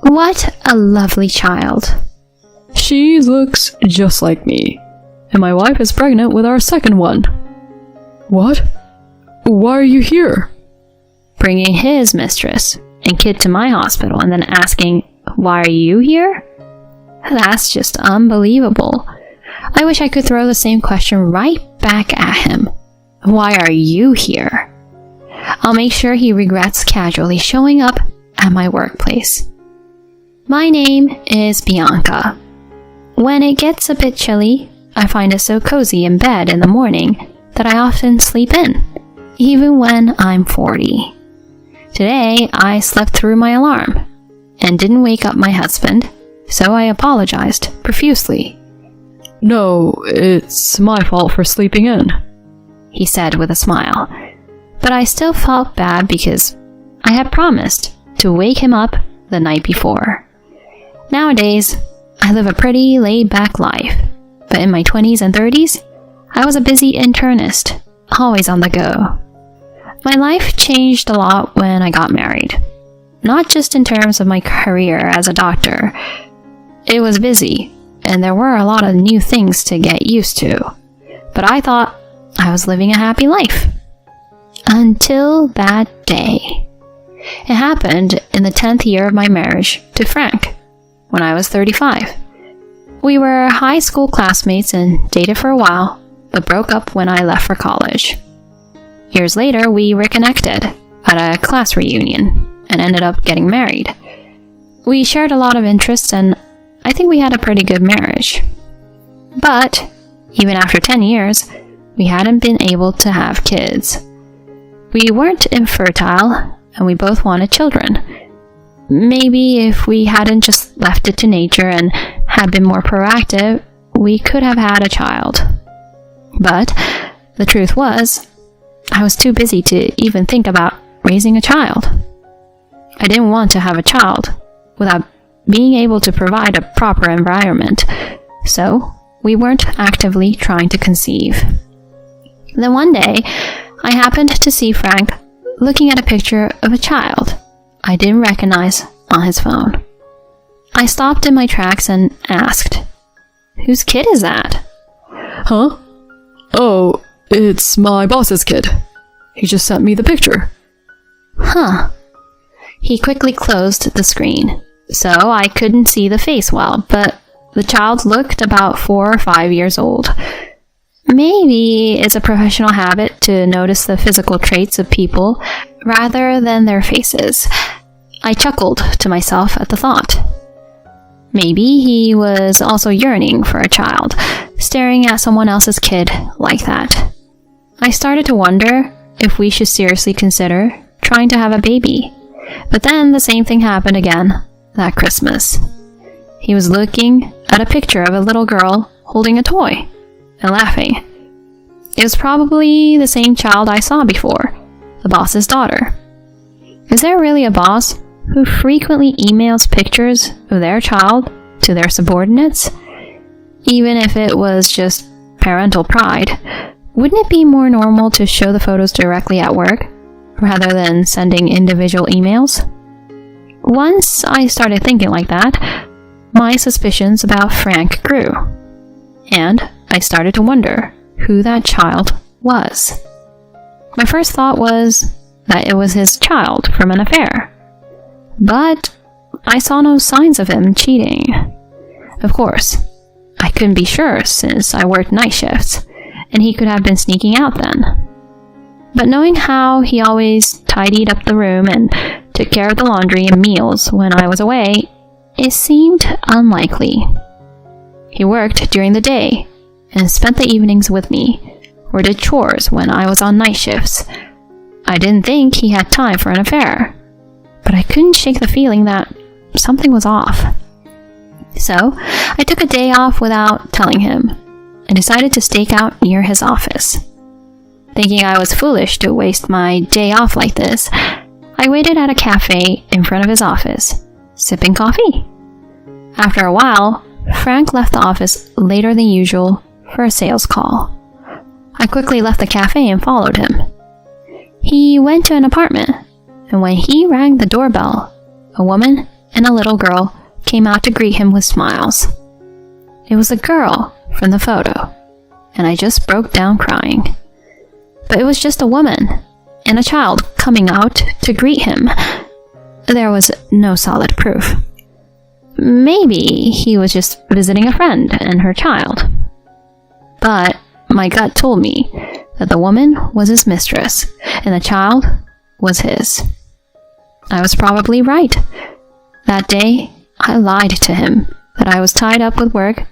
What a lovely child. She looks just like me, and my wife is pregnant with our second one. What? Why are you here? Bringing his mistress and kid to my hospital and then asking, why are you here? That's just unbelievable. I wish I could throw the same question right back at him. Why are you here? I'll make sure he regrets casually showing up at my workplace. My name is Bianca. When it gets a bit chilly, I find it so cozy in bed in the morning that I often sleep in, even when I'm 40. Today, I slept through my alarm and didn't wake up my husband, so I apologized profusely. No, it's my fault for sleeping in, he said with a smile, but I still felt bad because I had promised to wake him up the night before. Nowadays, I live a pretty laid-back life, but in my 20s and 30s, I was a busy internist, always on the go. My life changed a lot when I got married, not just in terms of my career as a doctor. It was busy, and there were a lot of new things to get used to, but I thought I was living a happy life. Until that day. It happened in the 10th year of my marriage to Frank, when I was 35. We were high school classmates and dated for a while, but broke up when I left for college. Years later, we reconnected at a class reunion and ended up getting married. We shared a lot of interests and I think we had a pretty good marriage. But even after 10 years, we hadn't been able to have kids. We weren't infertile and we both wanted children. Maybe if we hadn't just left it to nature and had been more proactive, we could have had a child. But the truth was, I was too busy to even think about raising a child. I didn't want to have a child without being able to provide a proper environment, so we weren't actively trying to conceive. Then one day, I happened to see Frank looking at a picture of a child I didn't recognize on his phone. I stopped in my tracks and asked, "Whose kid is that?" Huh? Oh, it's my boss's kid. He just sent me the picture. Huh. He quickly closed the screen, so I couldn't see the face well, but the child looked about 4 or 5 years old. Maybe it's a professional habit to notice the physical traits of people rather than their faces. I chuckled to myself at the thought. Maybe he was also yearning for a child, staring at someone else's kid like that. I started to wonder if we should seriously consider trying to have a baby. But then the same thing happened again that Christmas. He was looking at a picture of a little girl holding a toy and laughing. It was probably the same child I saw before, the boss's daughter. Is there really a boss who frequently emails pictures of their child to their subordinates? Even if it was just parental pride, wouldn't it be more normal to show the photos directly at work, rather than sending individual emails? Once I started thinking like that, my suspicions about Frank grew, and I started to wonder who that child was. My first thought was that it was his child from an affair, but I saw no signs of him cheating. Of course, I couldn't be sure since I worked night shifts, and he could have been sneaking out then. But knowing how he always tidied up the room and took care of the laundry and meals when I was away, it seemed unlikely. He worked during the day and spent the evenings with me, or did chores when I was on night shifts. I didn't think he had time for an affair, but I couldn't shake the feeling that something was off. So, I took a day off without telling him, and decided to stake out near his office. Thinking I was foolish to waste my day off like this, I waited at a cafe in front of his office, sipping coffee. After a while, Frank left the office later than usual for a sales call. I quickly left the cafe and followed him. He went to an apartment, and when he rang the doorbell, a woman and a little girl came out to greet him with smiles. It was a girl from the photo, and I just broke down crying. But it was just a woman and a child coming out to greet him. There was no solid proof. Maybe he was just visiting a friend and her child. But my gut told me that the woman was his mistress and the child was his. I was probably right. That day, I lied to him that I was tied up with work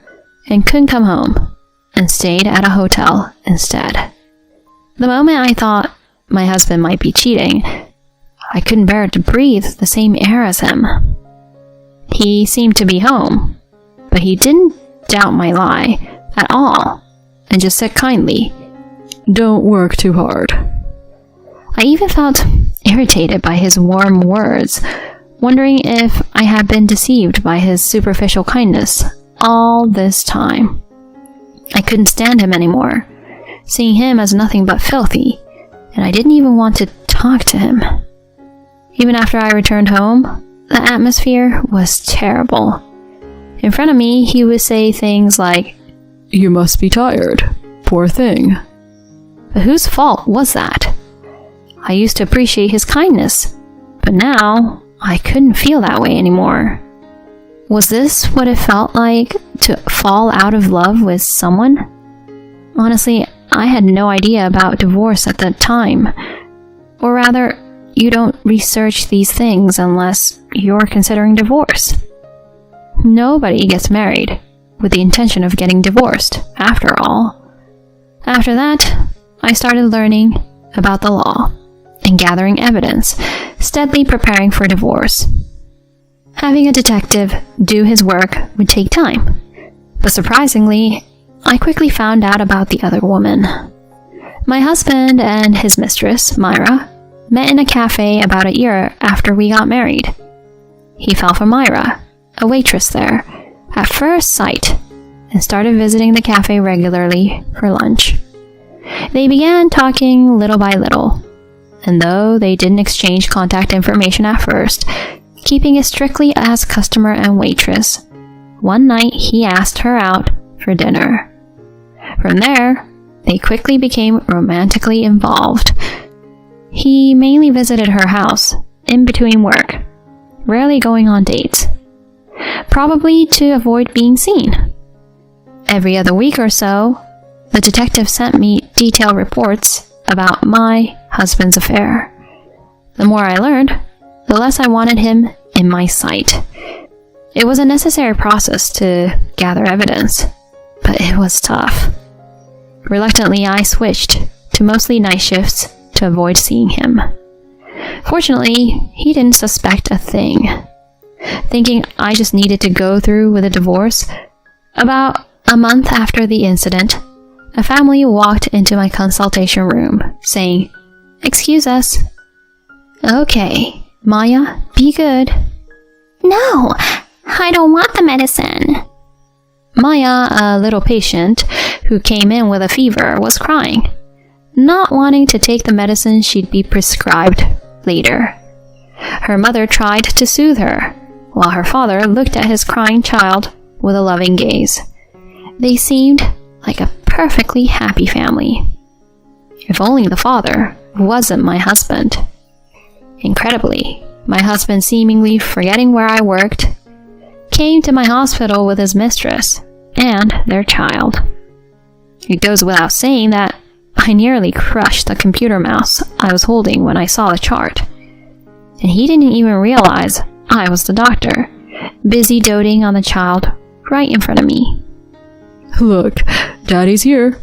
and couldn't come home, and stayed at a hotel instead. The moment I thought my husband might be cheating, I couldn't bear to breathe the same air as him. He seemed to be home, but he didn't doubt my lie at all, and just said kindly, "Don't work too hard." I even felt irritated by his warm words, wondering if I had been deceived by his superficial kindness all this time. I couldn't stand him anymore, seeing him as nothing but filthy, and I didn't even want to talk to him. Even after I returned home, the atmosphere was terrible. In front of me, he would say things like, "You must be tired. Poor thing." But whose fault was that? I used to appreciate his kindness, but now I couldn't feel that way anymore. Was this what it felt like to fall out of love with someone? Honestly, I had no idea about divorce at the time. Or rather, you don't research these things unless you're considering divorce. Nobody gets married with the intention of getting divorced, after all. After that, I started learning about the law and gathering evidence, steadily preparing for divorce. Having a detective do his work would take time, but surprisingly, I quickly found out about the other woman. My husband and his mistress, Myra, met in a cafe about a year after we got married. He fell for Myra, a waitress there, at first sight, and started visiting the cafe regularly for lunch. They began talking little by little, and though they didn't exchange contact information at first, keeping it strictly as customer and waitress, one night he asked her out for dinner. From there, they quickly became romantically involved. He mainly visited her house, in between work, rarely going on dates, probably to avoid being seen. Every other week or so, the detective sent me detailed reports about my husband's affair. The more I learned, the less I wanted him in my sight. It was a necessary process to gather evidence, but it was tough. Reluctantly, I switched to mostly night shifts to avoid seeing him. Fortunately, he didn't suspect a thing. Thinking I just needed to go through with a divorce, about a month after the incident, a family walked into my consultation room, saying, "Excuse us." "Okay, Maya, be good." "No, I don't want the medicine." Maya, a little patient who came in with a fever, was crying, not wanting to take the medicine she'd be prescribed later. Her mother tried to soothe her, while her father looked at his crying child with a loving gaze. They seemed like a perfectly happy family. If only the father wasn't my husband. Incredibly, my husband, seemingly forgetting where I worked, came to my hospital with his mistress and their child. It goes without saying that I nearly crushed the computer mouse I was holding when I saw the chart. And he didn't even realize I was the doctor, busy doting on the child right in front of me. "Look, Daddy's here.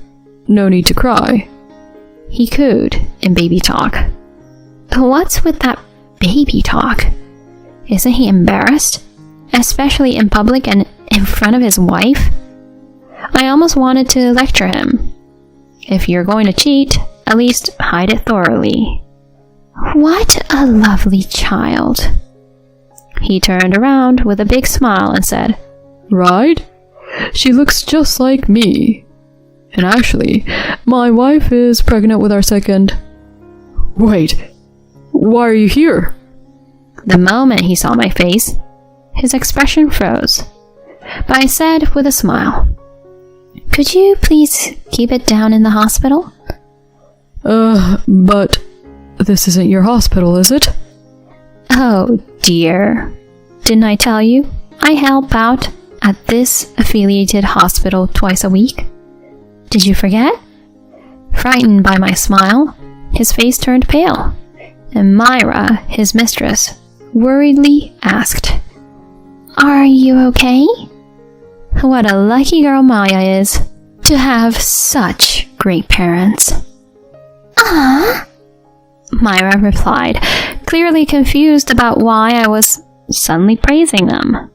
No need to cry," he cooed in baby talk. What's with that baby talk? Isn't he embarrassed? Especially in public and in front of his wife? I almost wanted to lecture him. If you're going to cheat, at least hide it thoroughly. What a lovely child. He turned around with a big smile and said, "Right? She looks just like me. And actually, my wife is pregnant with our second... Wait, why are you here?" The moment he saw my face, his expression froze. But I said with a smile, "Could you please keep it down in the hospital?" But this isn't your hospital, is it? Oh dear. Didn't I tell you? I help out at this affiliated hospital twice a week. Did you forget? Frightened by my smile, his face turned pale, and Myra, his mistress, worriedly asked, "Are you okay?" What a lucky girl Maya is to have such great parents. "Ah," Myra replied, clearly confused about why I was suddenly praising them.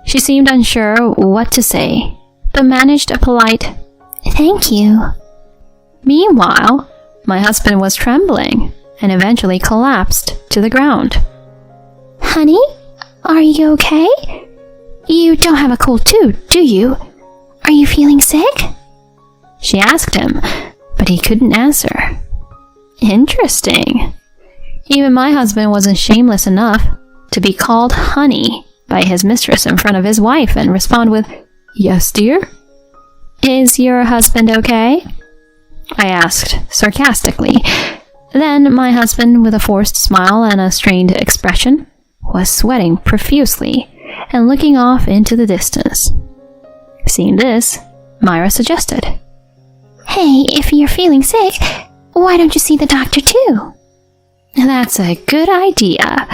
She seemed unsure what to say, but managed a polite, "Thank you." Meanwhile, my husband was trembling and eventually collapsed to the ground. "Honey, are you okay? You don't have a cold too, do you? Are you feeling sick?" She asked him, but he couldn't answer. Interesting. Even my husband wasn't shameless enough to be called honey by his mistress in front of his wife and respond with, "Yes, dear?" "Is your husband okay?" I asked sarcastically. Then my husband, with a forced smile and a strained expression, was sweating profusely and looking off into the distance. Seeing this, Myra suggested, "Hey, if you're feeling sick, why don't you see the doctor too?" "That's a good idea.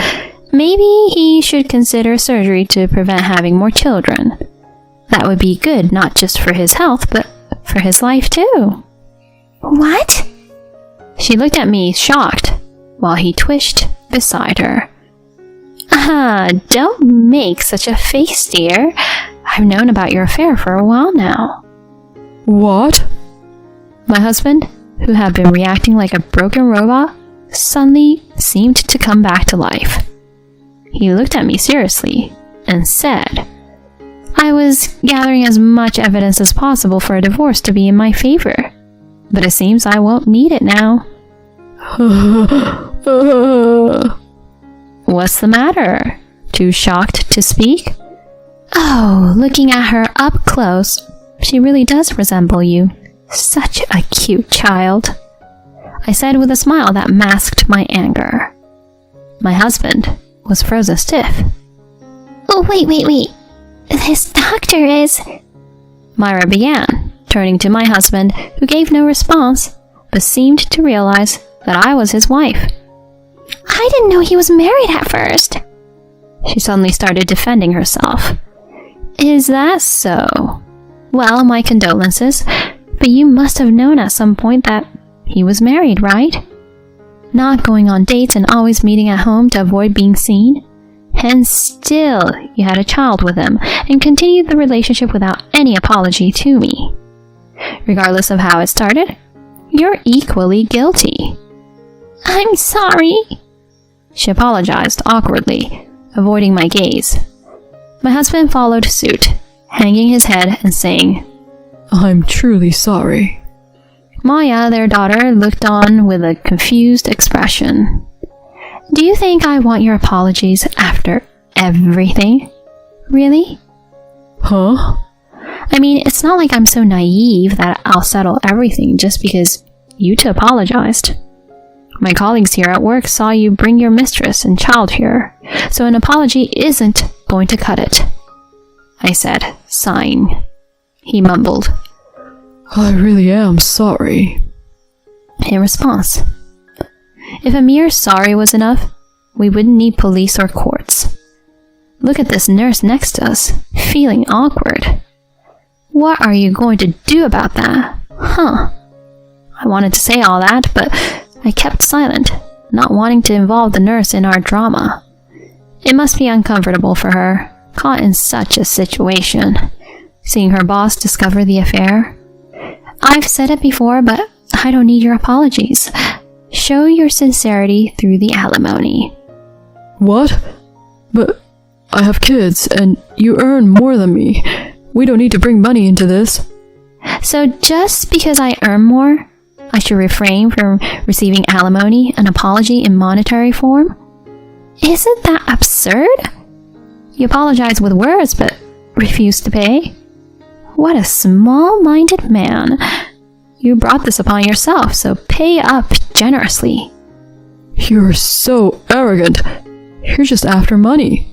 Maybe he should consider surgery to prevent having more children. That would be good not just for his health, but for his life too." "What?" She looked at me shocked, while he twitched beside her. Don't make such a face, dear. I've known about your affair for a while now." What? My husband, who had been reacting like a broken robot, suddenly seemed to come back to life. He looked at me seriously and said, "I was gathering as much evidence as possible for a divorce to be in my favor, but it seems I won't need it now." "What's the matter? Too shocked to speak?" "Oh, looking at her up close, she really does resemble you. Such a cute child," I said with a smile that masked my anger. My husband was frozen stiff. "Oh, wait. This doctor is..." Myra began, turning to my husband, who gave no response, but seemed to realize that I was his wife. "I didn't know he was married at first." She suddenly started defending herself. "Is that so? Well, my condolences, but you must have known at some point that he was married, right? Not going on dates and always meeting at home to avoid being seen? And still, you had a child with him and continued the relationship without any apology to me. Regardless of how it started, you're equally guilty." "I'm sorry," she apologized awkwardly, avoiding my gaze. My husband followed suit, hanging his head and saying, "I'm truly sorry." Maya, their daughter, looked on with a confused expression. "Do you think I want your apologies after everything? Really?" Huh? I mean, it's not like I'm so naive that I'll settle everything just because you two apologized. My colleagues here at work saw you bring your mistress and child here, so an apology isn't going to cut it," I said, sighing. He mumbled, "I really am sorry." in response. If a mere sorry was enough, we wouldn't need police or courts. Look at this nurse next to us, feeling awkward. What are you going to do about that? I wanted to say all that, but I kept silent, not wanting to involve the nurse in our drama. It must be uncomfortable for her, caught in such a situation, seeing her boss discover the affair. I've said it before, but I don't need your apologies. Show your sincerity through the alimony. What? But I have kids, and you earn more than me. We don't need to bring money into this. So just because I earn more, I should refrain from receiving alimony, an apology in monetary form? Isn't that absurd? You apologize with words, but refuse to pay? What a small-minded man. You brought this upon yourself, so pay up generously. You're so arrogant. You're just after money.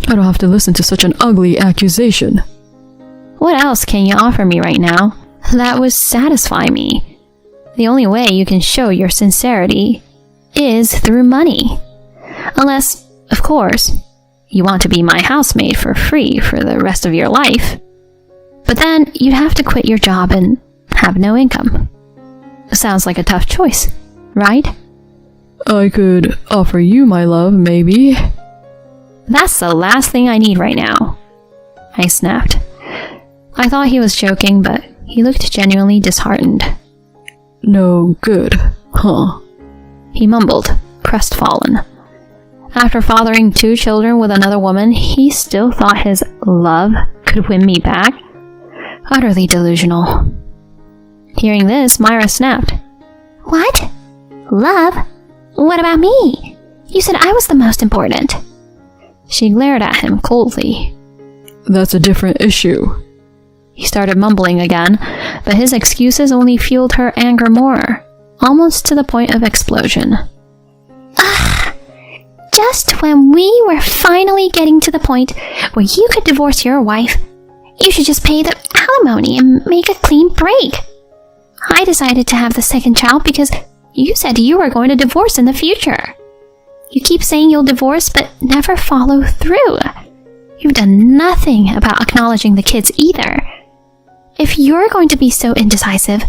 I don't have to listen to such an ugly accusation. What else can you offer me right now that would satisfy me? The only way you can show your sincerity is through money. Unless, of course, you want to be my housemaid for free for the rest of your life. But then you'd have to quit your job and have no income. Sounds like a tough choice, right? I could offer you my love, maybe. That's the last thing I need right now, I snapped. I thought he was joking, but he looked genuinely disheartened. No good, huh? He mumbled, crestfallen. After fathering 2 children with another woman, he still thought his love could win me back? Utterly delusional. Hearing this, Myra snapped. What? Love? What about me? You said I was the most important. She glared at him coldly. That's a different issue. He started mumbling again, but his excuses only fueled her anger more, almost to the point of explosion. Ugh! Just when we were finally getting to the point where you could divorce your wife, you should just pay the alimony and make a clean break. I decided to have the second child because you said you were going to divorce in the future. You keep saying you'll divorce, but never follow through. You've done nothing about acknowledging the kids either. If you're going to be so indecisive,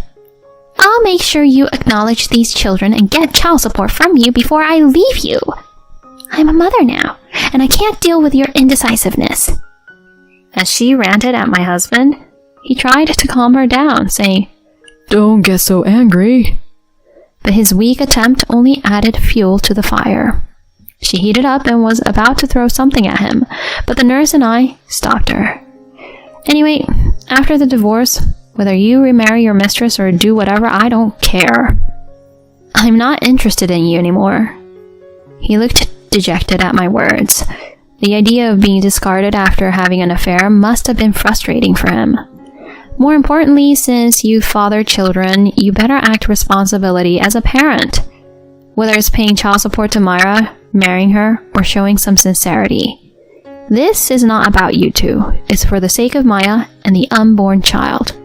I'll make sure you acknowledge these children and get child support from you before I leave you. I'm a mother now, and I can't deal with your indecisiveness. As she ranted at my husband, he tried to calm her down, saying, Don't get so angry. But his weak attempt only added fuel to the fire. She heated up and was about to throw something at him, but the nurse and I stopped her. Anyway, after the divorce, whether you remarry your mistress or do whatever, I don't care. I'm not interested in you anymore. He looked dejected at my words. The idea of being discarded after having an affair must have been frustrating for him. More importantly, since you father children, you better act responsibility as a parent. Whether it's paying child support to Myra, marrying her, or showing some sincerity. This is not about you two. It's for the sake of Maya and the unborn child.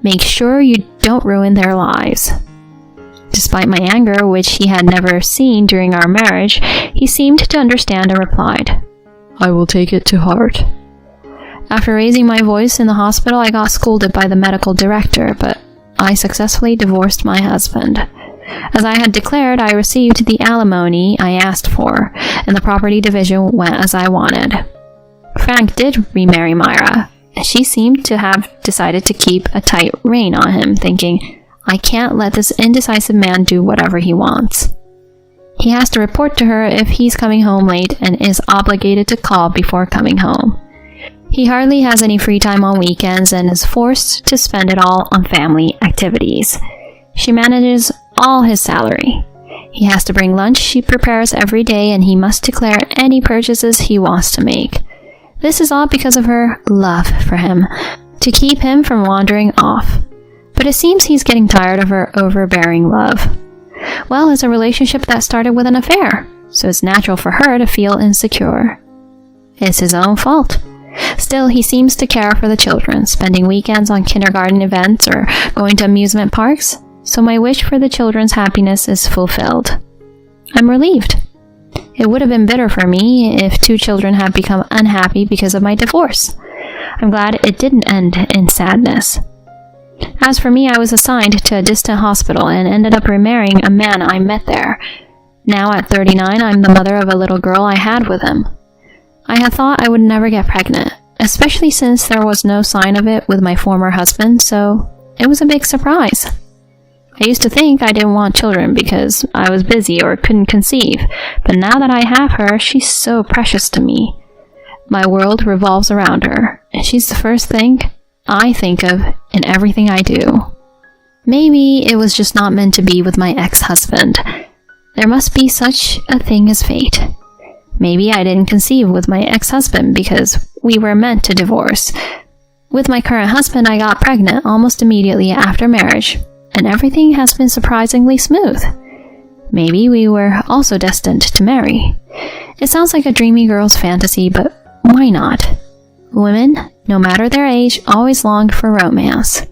Make sure you don't ruin their lives. Despite my anger, which he had never seen during our marriage, he seemed to understand and replied, I will take it to heart. After raising my voice in the hospital, I got scolded by the medical director, but I successfully divorced my husband. As I had declared, I received the alimony I asked for, and the property division went as I wanted. Frank did remarry Myra, and she seemed to have decided to keep a tight rein on him, thinking, I can't let this indecisive man do whatever he wants. He has to report to her if he's coming home late and is obligated to call before coming home. He hardly has any free time on weekends and is forced to spend it all on family activities. She manages all his salary. He has to bring lunch she prepares every day, and he must declare any purchases he wants to make. This is all because of her love for him, to keep him from wandering off. But it seems he's getting tired of her overbearing love. Well, it's a relationship that started with an affair, so it's natural for her to feel insecure. It's his own fault. Still, he seems to care for the children, spending weekends on kindergarten events or going to amusement parks, so my wish for the children's happiness is fulfilled. I'm relieved. It would have been bitter for me if 2 children had become unhappy because of my divorce. I'm glad it didn't end in sadness. As for me, I was assigned to a distant hospital and ended up remarrying a man I met there. Now at 39, I'm the mother of a little girl I had with him. I had thought I would never get pregnant, especially since there was no sign of it with my former husband, so it was a big surprise. I used to think I didn't want children because I was busy or couldn't conceive, but now that I have her, she's so precious to me. My world revolves around her, and she's the first thing I think of in everything I do. Maybe it was just not meant to be with my ex-husband. There must be such a thing as fate. Maybe I didn't conceive with my ex-husband because we were meant to divorce. With my current husband, I got pregnant almost immediately after marriage, and everything has been surprisingly smooth. Maybe we were also destined to marry. It sounds like a dreamy girl's fantasy, but why not? Women, no matter their age, always longed for romance.